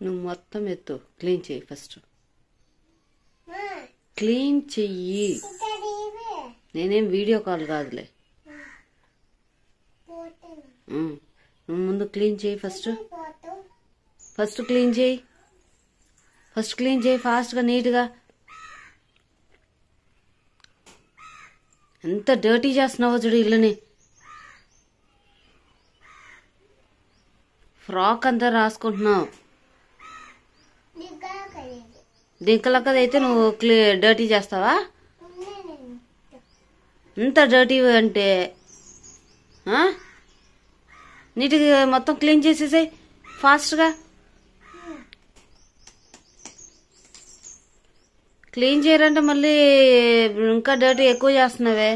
నువ్వు మొత్తం ఎత్తు, క్లీన్ చెయ్యి ఫస్ట్. క్లీన్ చెయ్యి. నేనేం వీడియో కాల్ కాదులే. నువ్వు ముందు క్లీన్ చెయ్యి ఫస్ట్. ఫస్ట్ క్లీన్ చెయ్యి. ఫస్ట్ క్లీన్ చేయి ఫాస్ట్గా, నీట్గా. ఎంత డర్టీ చేస్తున్నావో చూడు ఇల్లుని. ఫ్రాక్ అంతా రాసుకుంటున్నావు. దింకలక్కదైతే నువ్వు డర్టీ చేస్తావా? ఎంత డర్టీ అంటే నీట్గా మొత్తం క్లీన్ చేసేసాయి ఫాస్ట్గా. క్లీన్ చేయరంటే మళ్ళీ ఇంకా డర్టీ ఎక్కువ చేస్తున్నావే.